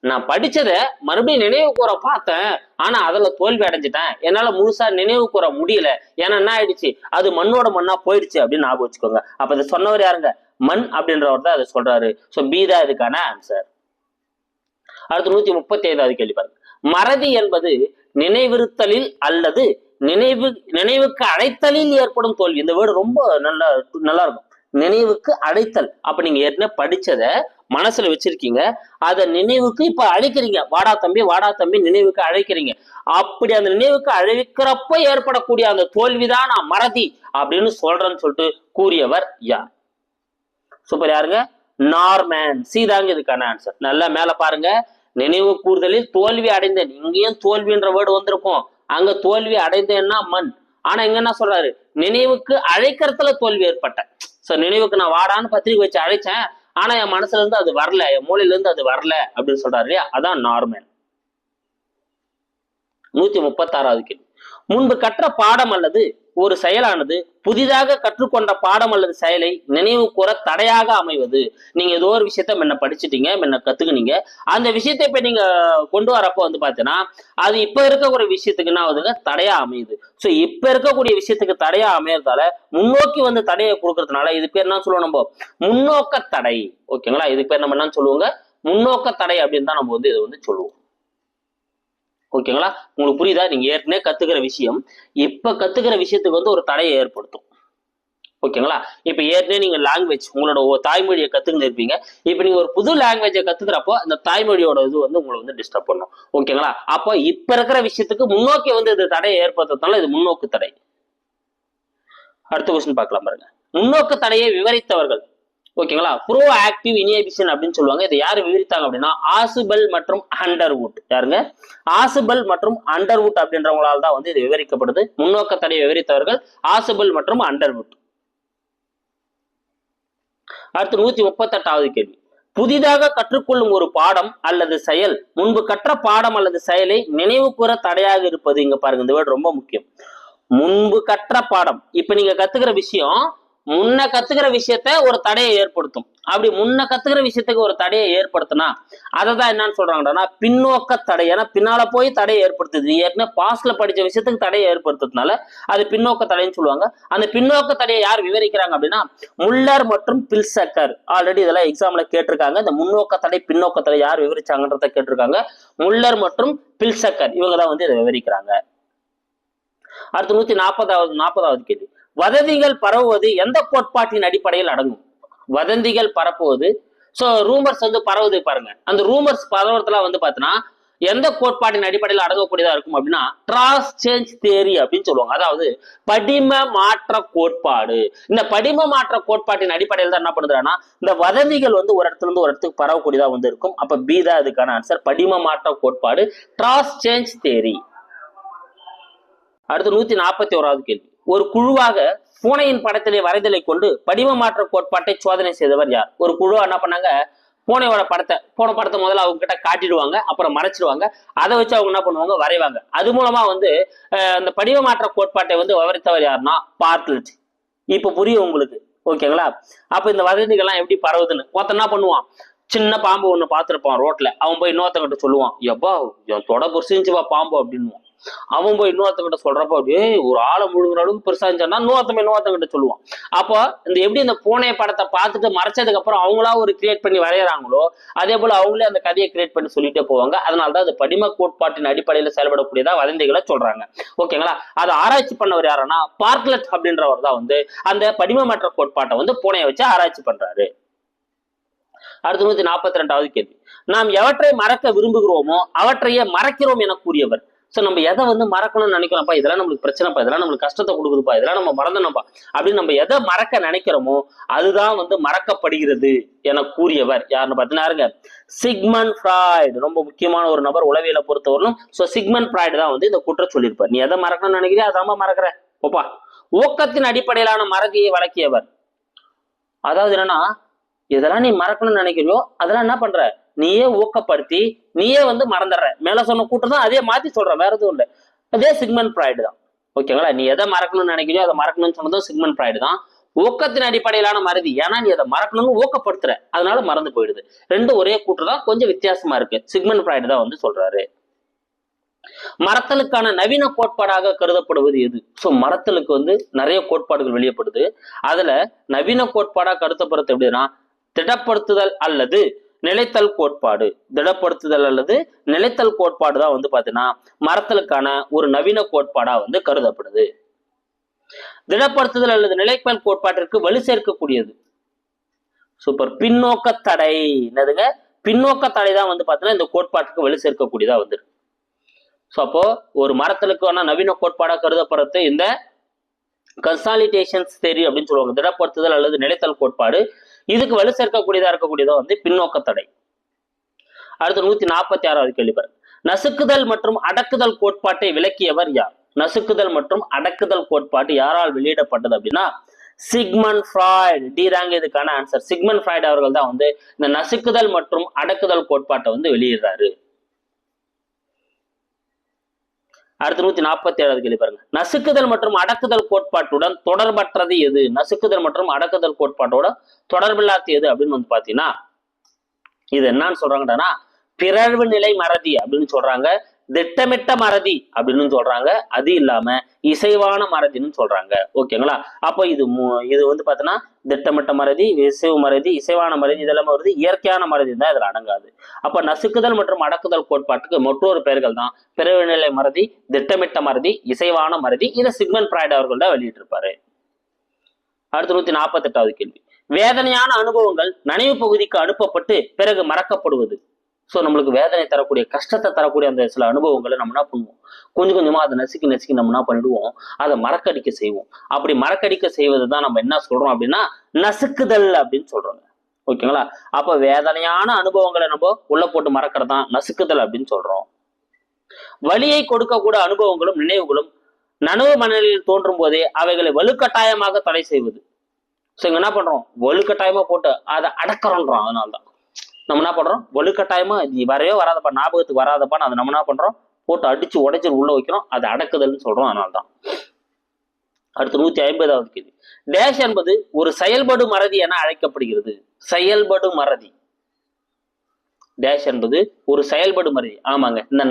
நான் படிச்சதை மறுபடியும் நினைவு கூற பார்த்தேன், ஆனா அதுல தோல்வி அடைஞ்சிட்டேன், என்னால முழுசா நினைவு கூற முடியல, ஏன்னா என்ன ஆயிடுச்சு, அது மண்ணோட மண்ணா போயிடுச்சு அப்படின்னு ஞாபகம் வச்சுக்கோங்க. அப்ப அதை சொன்னவர் யாருங்க, மண் அப்படின்றவர் தான் அதை சொல்றாரு. சோ பி தான் இதுக்கான ஆன்சர். அடுத்து 135வது கேள்வி பாருங்க. மறதி என்பது நினைவிருத்தலில் அல்லது நினைவுக்கு அழைத்தலில் ஏற்படும் தோல்வி. இந்த வேர்டு ரொம்ப நல்லா இருக்கும், நினைவுக்கு அழைத்தல். அப்ப நீங்க ஏற்கனவே படிச்சத மனசுல வச்சிருக்கீங்க, அதை நினைவுக்கு இப்ப அழைக்கிறீங்க, வாடா தம்பி நினைவுக்கு அழைக்கிறீங்க. அப்படி அந்த நினைவுக்கு அழைக்கிறப்ப ஏற்படக்கூடிய அந்த தோல்விதான் நான் மறதி அப்படின்னு சொல்றேன்னு சொல்லிட்டு கூறியவர் யார்? சூப்பர், யாருங்க, நார்மன். சி தாங்க இதுக்கான ஆன்சர். நல்லா மேல பாருங்க, நினைவு கூறுதலில் தோல்வி அடைந்தேன், இங்கேயும் தோல்வின்ற வேர்டு வந்திருக்கும், அங்க தோல்வி அடைந்தேன்னா மண். ஆனா இங்க என்ன சொல்றாரு, நினைவுக்கு அழைக்கிறதுல தோல்வி ஏற்பட்டேன். சோ நினைவுக்கு நான் வாடான்னு பத்திரிக்கை வச்சு அழைச்சேன், ஆனா என் மனசுல இருந்து அது வரல, என் மூளையில இருந்து அது வரல அப்படின்னு சொல்றாரு இல்லையா, அதான் நார்மல். 136வது கேள்வி. முன்பு கற்ற பாடம் அல்லது ஒரு செயலானது புதிதாக கற்றுக்கொண்ட பாடம் அல்லது செயலை நினைவு கூற தடையாக அமைவது. நீங்க ஏதோ ஒரு விஷயத்த முன்ன படிச்சுட்டீங்க, முன்ன கத்துக்குனீங்க, அந்த விஷயத்தை இப்ப நீங்க கொண்டு வரப்போ வந்து பாத்தீங்கன்னா அது இப்ப இருக்கக்கூடிய விஷயத்துக்கு என்ன ஆகுதுங்க, தடையா அமையுது. சோ இப்ப இருக்கக்கூடிய விஷயத்துக்கு தடையா அமையறதால முன்னோக்கி வந்து தடையை கொடுக்கறதுனால இது பேர் என்ன சொல்லுவோம் நம்ம, முன்னோக்க தடை. ஓகேங்களா, இதுக்கு பேர் நம்ம என்ன சொல்லுவோங்க, முன்னோக்க தடை அப்படின்னு தான் நம்ம வந்து இதை வந்து சொல்லுவோம். ஓகேங்களா, உங்களுக்கு புரியுதா? நீங்க ஏற்கனவே கத்துக்கிற விஷயம் இப்ப கத்துக்கிற விஷயத்துக்கு வந்து ஒரு தடையை ஏற்படுத்தும். ஓகேங்களா, இப்ப ஏற்கனவே நீங்க லாங்குவேஜ் உங்களோட தாய்மொழியை கத்துக்கிட்டு இருப்பீங்க, இப்ப நீங்க ஒரு புது லாங்குவேஜை கத்துக்கிறப்போ அந்த தாய்மொழியோட இது வந்து உங்களை வந்து டிஸ்டர்ப் பண்ணும். ஓகேங்களா, அப்போ இப்ப இருக்கிற விஷயத்துக்கு முன்னோக்கி வந்து இது தடையை ஏற்படுத்துறதுனால இது முன்னோக்கு தடை. அடுத்த கொஸ்டின் பார்க்கலாம் பாருங்க. முன்னோக்கு தடையை விவரித்தவர்கள். ஓகேங்களா, ப்ரோ ஆக்டிவ் இனிபிஷன் அப்படின்னு சொல்லுவாங்க. இதை யாரு விவரித்தாங்க அப்படின்னா ஆசுபெல் மற்றும் அண்டர்வுட். யாருங்க, ஆசுபெல் மற்றும் அண்டர்வுட் அப்படின்றவங்களால தான் வந்து இது விவரிக்கப்படுது. முன்னோக்க தடையை விவரித்தவர்கள் ஆசுபெல் மற்றும் அண்டர்வுட். அடுத்து 138வது கேள்வி. புதிதாக கற்றுக்கொள்ளும் ஒரு பாடம் அல்லது செயல் முன்பு கற்ற பாடம் அல்லது செயலை நினைவு கூற தடையாக இருப்பது. இங்க பாருங்க, இந்த வேர்டு ரொம்ப முக்கியம். முன்பு கற்ற பாடம், இப்ப நீங்க கத்துக்கிற விஷயம் முன்ன கத்துக்கிற விஷயத்த ஒரு தடையை ஏற்படுத்தும். அப்படி முன்ன கத்துக்கிற விஷயத்துக்கு ஒரு தடையை ஏற்படுத்தினா அதை தான் என்னன்னு சொல்றாங்கன்னா பின்னோக்க தடை. ஏன்னா பின்னால போய் தடையை ஏற்படுத்துது. ஏற்கனவே பாஸ்ட்ல படிச்ச விஷயத்துக்கு தடையை ஏற்படுத்துறதுனால அது பின்னோக்க தடைன்னு சொல்லுவாங்க. அந்த பின்னோக்க தடையை யார் விவரிக்கிறாங்க அப்படின்னா முல்லர் மற்றும் பில்சக்கர். ஆல்ரெடி இதெல்லாம் எக்ஸாம்ல கேட்டிருக்காங்க. இந்த முன்னோக்க தடை பின்னோக்க தடை யார் விவரிச்சாங்கன்றத கேட்டிருக்காங்க. முல்லர் மற்றும் பில்சக்கர் இவங்க தான் வந்து இதை விவரிக்கிறாங்க. அடுத்து 140வது கேள்வி. வதந்திகள் பரவுவது எந்த கோட்பாட்டின் அடிப்படையில் அடங்கும்? வதந்திகள் பரப்புவது, சோ ரூமர்ஸ் வந்து பரவுது பாருங்க. அந்த ரூமர்ஸ் பரவுறதுல வந்து பாத்தீங்கன்னா எந்த கோட்பாட்டின் அடிப்படையில் அடங்கக்கூடியதா இருக்கும் அப்படின்னா டிராஸ் சேஞ்ச் தியரி அப்படின்னு சொல்லுவாங்க. அதாவது படிம மாற்ற கோட்பாடு. இந்த படிம மாற்ற கோட்பாட்டின் அடிப்படையில் தான் என்ன பண்ணுதுன்னா இந்த வதந்திகள் வந்து ஒரு இடத்துல இருந்து ஒரு இடத்துக்கு பரவக்கூடியதா வந்து இருக்கும். அப்ப பி தான் இதுக்கான ஆன்சர், படிம மாற்ற கோட்பாடு, டிராஸ் சேஞ்ச் தியரி. அடுத்து 141வது கேள்வி. ஒரு குழுவாக பூனையின் படத்திலே வரைதலை கொண்டு படிம மாற்ற கோட்பாட்டை சோதனை செய்தவர் யார்? ஒரு குழுவா என்ன பண்ணாங்க, பூனை படத்தை முதல்ல அவங்க கிட்ட காட்டிடுவாங்க, அப்புறம் மறைச்சிடுவாங்க. அதை வச்சு அவங்க என்ன பண்ணுவாங்க, வரைவாங்க. அது மூலமா வந்து அந்த படிம மாற்ற கோட்பாட்டை வந்து விவரித்தவர் யாருன்னா பார்க்லெட். இப்ப புரியும் உங்களுக்கு. ஓகேங்களா, அப்ப இந்த வதந்திகள்லாம் எப்படி பரவுதுன்னு ஒருத்தன் என்ன பண்ணுவான், சின்ன பாம்பு ஒண்ணு பார்த்திருப்பான் ரோட்ல, அவன் போய் இன்னொருத்தங்கிட்ட சொல்லுவான், எப்பா என் தொட பொரிச்சுவா பாம்பு அப்படின்னு. அவன் போய் இன்னொருத்தங்கிட்ட சொல்றப்ப அப்படியே ஒரு ஆளை முழுங்குற அளவுக்கு பெருசா இருந்துச்சுன்னா இன்னொருத்தங்கிட்ட சொல்லுவான். அப்போ இந்த எப்படி இந்த பூனை படத்தை பார்த்துட்டு மறைச்சதுக்கு அப்புறம் அவங்களா ஒரு கிரியேட் பண்ணி வரைகிறாங்களோ அதே போல அவங்களே அந்த கதையை கிரியேட் பண்ணி சொல்லிட்டே போவாங்க. அதனாலதான் அது படிம கோட்பாட்டின் அடிப்படையில் செயல்படக்கூடியதா வதந்திகளை சொல்றாங்க. ஓகேங்களா, அதை ஆராய்ச்சி பண்ணவர் யாருன்னா பார்க்லெட் அப்படின்றவர் தான் வந்து அந்த படிம மாற்ற கோட்பாட்டை வந்து பூனையை வச்சு ஆராய்ச்சி பண்றாரு. அடுத்து 142வது கேள்வி. நாம் எவற்றை மறக்க விரும்புகிறோமோ அவற்றையே மறக்கிறோம் என கூறியவர். சோ நம்ம எதை வந்து மறக்கணும்னு நினைக்கிறோம்ப்பா, இதெல்லாம் நம்மளுக்கு பிரச்சனைப்பா, இதெல்லாம் நம்மளுக்கு கஷ்டத்தை கொடுக்குதுப்பா, இதெல்லாம் நம்ம மறந்தனப்பா அப்படின்னு நம்ம எதை மறக்க நினைக்கிறோமோ அதுதான் வந்து மறக்கப்படுகிறது என கூறியவர் யாருன்னு பார்த்தீங்கன்னா சிக்மண்ட் ஃப்ராய்டு. ரொம்ப முக்கியமான ஒரு நபர் உளவியலை பொறுத்தவரைக்கும். சோ சிக்மண்ட் ஃப்ராய்டு தான் வந்து இந்த குற்றம் சொல்லியிருப்பார். நீ எதை மறக்கணும்னு நினைக்கிறியா அதான் மறக்கிற ஓப்பா. ஊக்கத்தின் அடிப்படையிலான மறதியை வழங்கியவர். அதாவது என்னன்னா இதெல்லாம் நீ மறக்கணும்னு நினைக்கிறியோ அதெல்லாம் என்ன பண்ற, நீயே ஊக்கப்படுத்தி நீயே வந்து மறந்துடுற. மேல சொன்ன கூட்டம் தான் அதே மாத்தி சொல்ற, வேற எதுவும் இல்லை. அதே சிக்மண்ட் ஃப்ராய்டு தான். ஓகேங்களா, நீ எதை மறக்கணும்னு நினைக்கிறியோ அதை மறக்கணும்னு சொன்னதும் சிக்மண்ட் ஃப்ராய்டு தான். ஊக்கத்தின் அடிப்படையிலான மறதி, ஏன்னா நீ அதை மறக்கணும்னு ஊக்கப்படுத்துற, அதனால மறந்து போயிடுது. ரெண்டும் ஒரே கூட்டம் தான், கொஞ்சம் வித்தியாசமா இருக்கு. சிக்மண்ட் ஃப்ராய்டு தான் வந்து சொல்றாரு. மறத்தலுக்கான நவீன கோட்பாடாக கருதப்படுவது எது? சோ மறத்தலுக்கு வந்து நிறைய கோட்பாடுகள் வெளியப்படுது. அதுல நவீன கோட்பாடாக கருதப்படுறது எப்படின்னா திடப்படுத்துதல் அல்லது நிலைத்தல் கோட்பாடு. திடப்படுத்துதல் அல்லது நிலைத்தல் கோட்பாடு தான் வந்து பாத்தீங்கன்னா மறத்தலுக்கான ஒரு நவீன கோட்பாடா வந்து கருதப்படுது. திடப்படுத்துதல் அல்லது நிலைத்தல் கோட்பாட்டிற்கு வலு சேர்க்கக்கூடியது சூப்பர் பின்னோக்க தடை. என்னதுங்க, பின்னோக்க தடை தான் வந்து பாத்தீங்கன்னா இந்த கோட்பாட்டுக்கு வலு சேர்க்கக்கூடியதா வந்து. ஸோ அப்போ ஒரு மரத்தலுக்கான நவீன கோட்பாடாக கருதப்படுறது இந்த கன்சாலிடேஷன்ஸ் தியரி அப்படின்னு சொல்லுவாங்க. திடப்படுத்துதல் அல்லது நிலைத்தல் கோட்பாடு. இதுக்கு வலு சேர்க்கக்கூடியதா இருக்கக்கூடியதா வந்து பின்னோக்க தடை. அடுத்து 146வது கேள்வி பாருங்க. நசுக்குதல் மற்றும் அடக்குதல் கோட்பாட்டை விளக்கியவர் யார்? நசுக்குதல் மற்றும் அடக்குதல் கோட்பாட்டு யாரால் வெளியிடப்பட்டது அப்படின்னா சிக்மண்ட் ஃப்ராய்டு. டி தாங்க இதுக்கான ஆன்சர். சிக்மண்ட் ஃப்ராய்டு அவர்கள் தான் வந்து இந்த நசுக்குதல் மற்றும் அடக்குதல் கோட்பாட்டை வந்து வெளியிடுறாரு. அடுத்து 147வது கேள்வி பாருங்க. நசுக்குதல் மற்றும் அடக்குதல் கோட்பாட்டுடன் தொடர்பற்றது எது? நசுக்குதல் மற்றும் அடக்குதல் கோட்பாட்டோட தொடர்பில்லாத எது அப்படின்னு வந்து பாத்தீங்கன்னா இது என்னன்னு சொல்றாங்கன்னா பிறழ்வு நிலை மறதி அப்படின்னு சொல்றாங்க, திட்டமிட்ட மறதி அப்படின்னு சொல்றாங்க, அது இல்லாம இசைவான மறதின்னு சொல்றாங்க. ஓகேங்களா? அப்போ இது வந்து பாத்தீங்கன்னா திட்டமிட்ட மறதி, இசைவு மறதி, இசைவான மறதி இதெல்லாம் வருது. இயற்கையான மறதி தான் இதுல அடங்காது. அப்ப நசுக்குதல் மற்றும் அடக்குதல் கோட்பாட்டுக்கு மற்றொரு பெயர்கள் தான் பிறழ்வு நிலை மறதி, திட்டமிட்ட மறதி, இசைவான மறதி. இதை சிக்மண்ட் ஃப்ராய்ட் அவர்கள் தான் வெளியிட்டிருப்பாரு. அடுத்து 148வது கேள்வி. வேதனையான அனுபவங்கள் நினைவு பகுதிக்கு அனுப்பப்பட்டு பிறகு மறக்கப்படுவது. ஸோ நம்மளுக்கு வேதனை தரக்கூடிய, கஷ்டத்தை தரக்கூடிய அந்த சில அனுபவங்களை நம்ம என்ன பண்ணுவோம், கொஞ்சம் கொஞ்சமா அதை நசுக்கி நம்ம என்ன பண்ணிடுவோம், அதை மறக்கடிக்க செய்வோம். அப்படி மறக்கடிக்க செய்வது தான் நம்ம என்ன சொல்றோம் அப்படின்னா நசுக்குதல் அப்படின்னு சொல்றோங்க. ஓகேங்களா? அப்ப வேதனையான அனுபவங்களை நம்ம உள்ள போட்டு மறக்கிறது தான் நசுக்குதல் அப்படின்னு சொல்றோம். வலியை கொடுக்கக்கூடிய அனுபவங்களும் நினைவுகளும் நனவு மனநிலையில் தோன்றும் போதே அவைகளை வலுக்கட்டாயமாக தடை செய்வது. ஸோ இங்க என்ன பண்றோம், வலுக்கட்டாயமா போட்டு அதை அடக்கிறோன்றோம். அதனால்தான் நம்ம என்ன பண்றோம், வலுக்கட்டாயமா இது வரவே வராதப்பா, ஞாபகத்துக்கு வராதப்பான்னு அதை நம்ம என்ன பண்றோம், போட்டு அடிச்சு உடைச்சு உள்ள வைக்கிறோம். அதை அடக்குதல்னு சொல்றோம். அதனால்தான். அடுத்து 150வது கேள்வி. டேஷ் என்பது ஒரு செயல்படு மறதி என அழைக்கப்படுகிறது. செயல்படு மறதி. டேஷ் என்பது ஒரு செயல்படு மறதி. ஆமாங்க, இந்த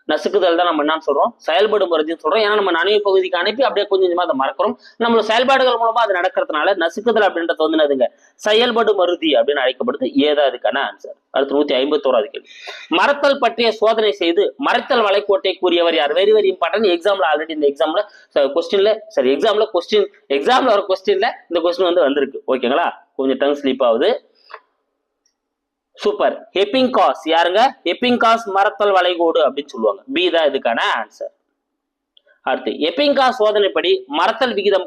நசுக்குதல் தான் நம்ம என்னன்னு சொல்றோம், செயல்படு மறதின்னு சொல்றோம். ஏன்னா நம்ம நினைவு பகுதிக்கு அனுப்பி அப்படியே கொஞ்சம் கொஞ்சமா அதை மறக்கிறோம். நம்மளோட செயல்பாடுகள் மூலமா அது நடக்கிறதுனால நசுக்குதல் அப்படின்றது வந்து என்னதுங்க, செயல்படு மருதி அப்படின்னு அழைக்கப்படுது. ஏதா அதுக்கான ஆன்சர். அடுத்து 151வது கேள்வி. மறத்தல் பற்றிய சோதனை செய்து மறைத்தல் வளைகோட்டை கூறியவர் யார்? Very very important. எக்ஸாம்ல ஆல்ரெடி இந்த எக்ஸாம்ல வர கொஸ்டின்ல இந்த கொஸ்டின் வந்து வந்திருக்கு. ஓகேங்களா? கொஞ்சம் டங் ஸ்லீப் ஆகுது. சூப்பர். எப்பிங்காஸ் யாருங்க? எப்பிங்காஸ் மறத்தல் வளைகோடு அப்படின்னு சொல்லுவாங்க. பி தான் இதுக்கான ஆன்சர். அடுத்து எப்பிங்காஸ் சோதனைப்படி மறத்தல் விகிதம்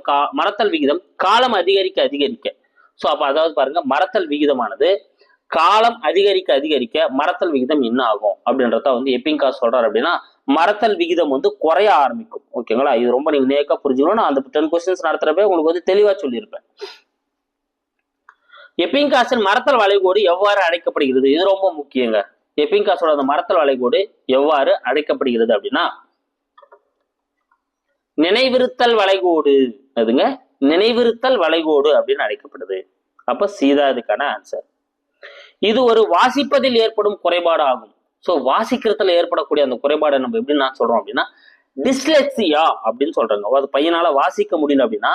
காலம் அதிகரிக்க ஸோ அப்ப அதாவது பாருங்க, மறத்தல் விகிதமானது காலம் அதிகரிக்க மறத்தல் விகிதம் என்ன ஆகும் அப்படின்றத வந்து எப்பிங்காஸ் சொல்றாரு. அப்படின்னா மறத்தல் விகிதம் வந்து குறைய ஆரம்பிக்கும். ஓகேங்களா? இது ரொம்ப நீங்க நேக்கா புரிஞ்சுக்கணும். நான் அந்த 10 கொஸ்டின்ஸ் நடத்துறப்ப உங்களுக்கு வந்து தெளிவா சொல்லியிருப்பேன். எப்பிங்காஸின் மறத்தல் வளைகோடு எவ்வாறு அழைக்கப்படுகிறது? இது ரொம்ப முக்கியங்க. எப்பிங்காஸோட அந்த மறத்தல் வளைகோடு எவ்வாறு அழைக்கப்படுகிறது அப்படின்னா நினைவிருத்தல் வளைகோடு. அதுங்க நினைவிருத்தல் வளைகோடு அப்படின்னு அழைக்கப்படுது. அப்ப சீதா இதுக்கான ஆன்சர். இது ஒரு வாசிப்பதில் ஏற்படும் குறைபாடு ஆகும். ஸோ வாசிக்கிறதுல ஏற்படக்கூடிய அந்த குறைபாடை நம்ம எப்படி நான் சொல்றோம் அப்படின்னா டிஸ்லெக்சியா அப்படின்னு சொல்றாங்க. அது பையனால வாசிக்க முடியல அப்படின்னா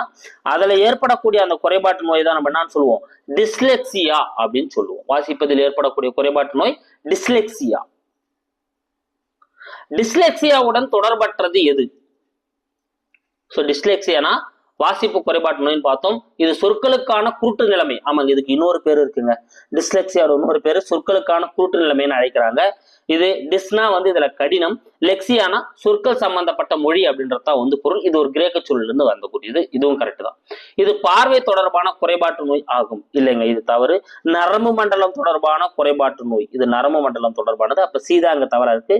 அதுல ஏற்படக்கூடிய அந்த குறைபாட்டு நோய் தான் நம்ம என்ன சொல்லுவோம், டிஸ்லெக்சியா அப்படின்னு சொல்லுவோம். வாசிப்பதில் ஏற்படக்கூடிய குறைபாட்டு நோய் டிஸ்லெக்சியா. டிஸ்லெக்சியாவுடன் தொடர்பற்றது எது? ஸோ டிஸ்லெக்சியானா வாசிப்பு குறைபாட்டு நோயின்னு பார்த்தோம். இது சொற்களுக்கான குருட்டு நிலைமை. ஆமாங்க, இதுக்கு இன்னொரு பேர் இருக்குங்க. டிஸ்லெக்சியாவோட இன்னொரு பேரு சொற்களுக்கான குருட்டு நிலைமைன்னு அழைக்கிறாங்க. இது டிஸ்னா வந்து இதுல கடினம், லெக்சியானா சொற்கள் சம்பந்தப்பட்ட மொழி அப்படின்றதான் வந்து பொருள். இது ஒரு கிரேக்க சொல்ல இருந்து வந்தக்கூடியது. இதுவும் கரெக்ட் தான். இது பார்வை தொடர்பான குறைபாட்டு நோய் ஆகும். இல்லைங்க, இது தவறு. நரம்பு மண்டலம் தொடர்பான குறைபாட்டு நோய். இது நரம்பு மண்டலம் தொடர்பானது. அப்ப சீதா அங்க தவறா இருக்கு.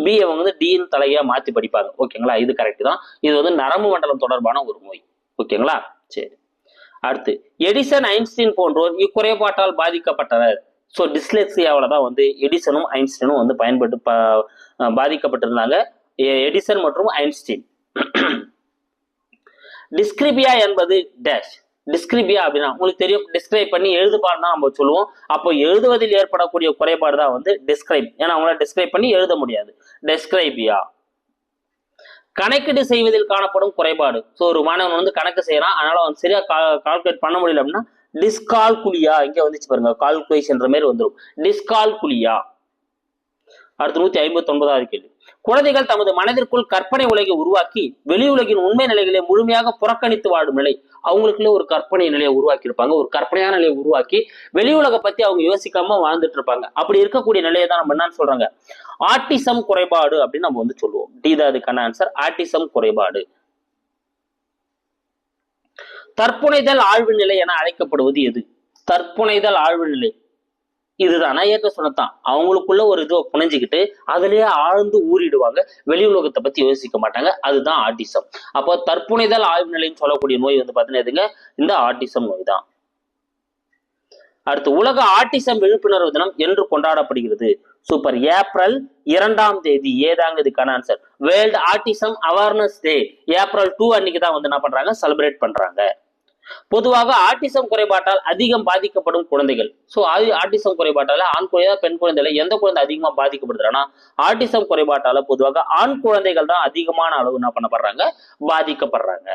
பி அவங்க வந்து டின்னு தலையா மாத்தி படிப்பாங்க. ஓகேங்களா? இது கரெக்ட் தான். இது வந்து நரம்பு மண்டலம் தொடர்பான ஒரு நோய். ஓகேங்களா? சரி. அடுத்து எடிசன், ஐன்ஸ்டீன் போன்றோர் இக்குறைபாட்டால் பாதிக்கப்பட்டனர். ஸோ டிஸ்லெக்சியாவில் தான் வந்து எடிசனும் ஐன்ஸ்டீனும் வந்து பாதிக்கப்பட்டிருந்தாங்க. எடிசன் மற்றும் ஐன்ஸ்டீன். டிஸ்கிரிபியா என்பது டேஷ். டிஸ்கிரிபியா அப்படின்னா உங்களுக்கு தெரியும், டிஸ்கிரைப் பண்ணி எழுதுபாடு தான் நம்ம சொல்லுவோம். அப்போ எழுதுவதில் ஏற்படக்கூடிய குறைபாடு தான் வந்து டிஸ்கிரைப். ஏன்னா அவங்களால டிஸ்கிரைப் பண்ணி எழுத முடியாது. டிஸ்கிரைபியா. கணக்கீடு செய்வதில் காணப்படும் குறைபாடு. ஸோ ஒரு மாணவன் வந்து கணக்கு செய்யறான், அதனால அவன் சரியா கால்குலேட் பண்ண முடியல அப்படின்னா டிஸ்கால்குலியா. இங்க வந்துச்சு பாருங்க, கால்குலேஷன் மாதிரி வந்துடும். டிஸ்கால்குலியா. அடுத்து 159வது கேள்வி. குழந்தைகள் தமது மனதிற்குள் கற்பனை உலகை உருவாக்கி வெளி உலகின் உண்மை நிலைகளை முழுமையாக புறக்கணித்து வாடும் நிலை. அவங்களுக்குள்ள ஒரு கற்பனை நிலையை உருவாக்கி இருப்பாங்க. ஒரு கற்பனையான நிலையை உருவாக்கி வெளி உலக பத்தி அவங்க யோசிக்காம வாழ்ந்துட்டு இருப்பாங்க. அப்படி இருக்கக்கூடிய நிலையை தான் நம்ம என்னன்னு சொல்றாங்க, ஆட்டிசம் குறைபாடு அப்படின்னு நம்ம வந்து சொல்லுவோம். டி தான் அதுக்கான ஆன்சர். ஆட்டிசம் குறைபாடு. தற்புனைதல் ஆழ்வு நிலை என அழைக்கப்படுவது எது? தற்புனைதல் ஆழ்வு நிலை இதுதான். நான் ஏற்க சொன்னதான். அவங்களுக்குள்ள ஒரு இதுவை புனைஞ்சுக்கிட்டு அதுலயே ஆழ்ந்து ஊறிடுவாங்க. வெளி உலகத்தை பத்தி யோசிக்க மாட்டாங்க. அதுதான் ஆட்டிசம். அப்போ தற்புனைதல் ஆய்வு நிலைன்னு சொல்லக்கூடிய நோய் வந்து பாத்தீங்கன்னா எதுங்க, இந்த ஆட்டிசம் நோய் தான். அடுத்து உலக ஆட்டிசம் விழிப்புணர்வு தினம் என்று கொண்டாடப்படுகிறது. சூப்பர். ஏப்ரல் 2ஆம் தேதி ஏதாங்க இதுக்கான answer. World autism awareness day April 2 அன்னைக்கு தான் வந்து என்ன பண்றாங்க, செலிப்ரேட் பண்றாங்க. பொதுவாக ஆட்டிசம் குறைபாட்டால் அதிகம் பாதிக்கப்படும் குழந்தைகள். ஸோ ஆட்டிசம் குறைபாட்டால ஆண் குழந்தை பெண் குழந்தைல எந்த குழந்தை அதிகமா பாதிக்கப்படுதுன்னா ஆட்டிசம் குறைபாட்டால பொதுவாக ஆண் குழந்தைகள் தான் அதிகமான அளவு என்ன பண்ணப்படுறாங்க, பாதிக்கப்படுறாங்க.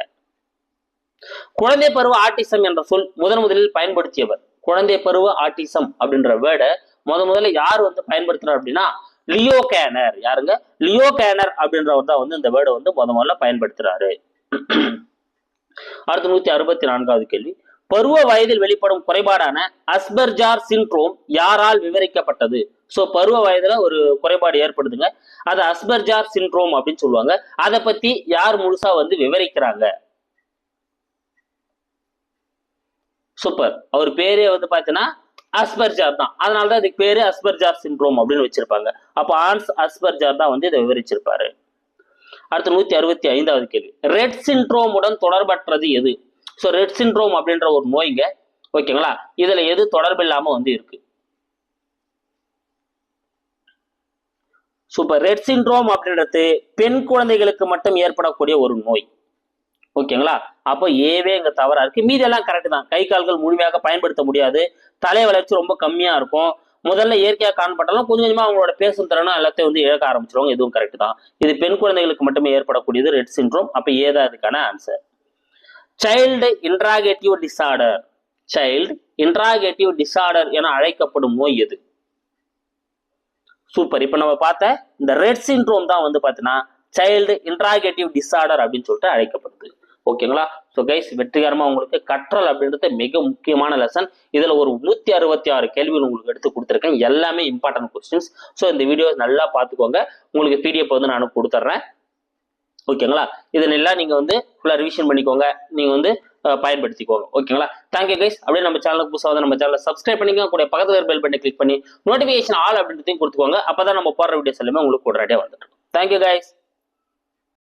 குழந்தை பருவ ஆட்டிசம் என்ற சொல் முதலில் பயன்படுத்தியவர், குழந்தை பருவ ஆட்டிசம் அப்படின்ற வேர்டை முதல்ல யார் வந்து பயன்படுத்துறாரு அப்படின்னா லியோ கேனர். யாருங்க? லியோ கேனர் அப்படின்றவர் தான் வந்து இந்த வேர்டை வந்து முதல்ல பயன்படுத்துறாரு. அடுத்து 164வது கேள்வி. பருவ வயதில் வெளிப்படும் குறைபாடான அஸ்பெர்ஜர் சிண்ட்ரோம் யாரால் விவரிக்கப்பட்டது? சோ பருவ வயதுல ஒரு குறைபாடு ஏற்படுதுங்க, அது அஸ்பெர்ஜர் சிண்ட்ரோம் அப்படின்னு சொல்லுவாங்க. அதை பத்தி யார் முழுசா வந்து விவரிக்கிறாங்க? சூப்பர். அவர் பேரே வந்து பாத்தீங்கன்னா அஸ்பெர்ஜர் தான், அதனாலதான் இதுக்கு பேரு அஸ்பெர்ஜர் சிண்ட்ரோம் அப்படின்னு வச்சிருப்பாங்க. அப்ப ஆன்ஸ் அஸ்பெர்ஜர் தான் வந்து இதை விவரிச்சிருப்பாரு. அடுத்து 165வது கேள்வி. ரெட் சிண்ட்ரோமுடன் தொடர்பற்றது எது? ஸோ ரெட் சிண்ட்ரோம் அப்படின்ற ஒரு நோய்ங்க, ஓகேங்களா? இதுல எது தொடர்பு இல்லாம வந்து இருக்கு? சூப்பர். ரெட் சிண்ட்ரோம் அப்படின்றது பெண் குழந்தைகளுக்கு மட்டும் ஏற்படக்கூடிய ஒரு நோய், ஓகேங்களா? அப்போ ஏவே இங்க தவறா இருக்கு, மீதி எல்லாம் கரெக்ட் தான். கை கால்கள் முழுமையாக பயன்படுத்த முடியாது, தலை வளர்ச்சி ரொம்ப கம்மியா இருக்கும், முதல்ல இயற்கையாக காணப்பட்டாலும் கொஞ்சம் கொஞ்சமா அவங்களோட பேசும் திறனும் எல்லாத்தையும் வந்து இழக்க ஆரம்பிச்சிருவாங்க. இதுவும் கரெக்ட் தான். இது பெண் குழந்தைகளுக்கு மட்டுமே ஏற்படக்கூடியது ரெட் சிண்ட்ரோம். அப்ப ஏதா இதுக்கான answer. Child interrogative disorder, child interrogative disorder என அழைக்கப்படும் நோய் எது? சூப்பர். இப்ப நம்ம பார்த்த இந்த ரெட் சிண்ட்ரோம் தான் வந்து பாத்தீங்கன்னா சைல்டு இன்ட்ராகேட்டிவ் டிசார்டர் அப்படின்னு சொல்லிட்டு அழைக்கப்படுது, ஓகேங்களா? ஸோ கைஸ், வெற்றிகரமா உங்களுக்கு கற்றல் அப்படின்றது மிக முக்கியமான லெசன். இதுல ஒரு 166 கேள்விகள் உங்களுக்கு எடுத்து கொடுத்துருக்கேன், எல்லாமே இம்பார்ட்டன்ட் கொஸ்டின்ஸ். ஸோ இந்த வீடியோ நல்லா பார்த்துக்கோங்க. உங்களுக்கு PDF வந்து நான் கொடுத்துட்றேன், ஓகேங்களா? இதெல்லாம் நீங்க வந்து ஃபுல்லா ரிவிஷன் பண்ணிக்கோங்க, நீங்க வந்து பயன்படுத்திக்கோங்க, ஓகேங்களா? Thank you guys. அப்படியே நம்ம சேனலுக்கு புதுசாக வந்து நம்ம சேனலை சப்ஸ்கிரைப் பண்ணிக்கோங்க, கூட பக்கத்துல பெல் பட்டனை கிளிக் பண்ணி நோட்டிஃபிகேஷன் ஆல் அப்படின்றதையும் கொடுத்துக்கோங்க. அப்பதான் நம்ம போடுற வீடியோஸ் எல்லாமே உங்களுக்கு உடனடியாக வந்துடும். Thank you guys.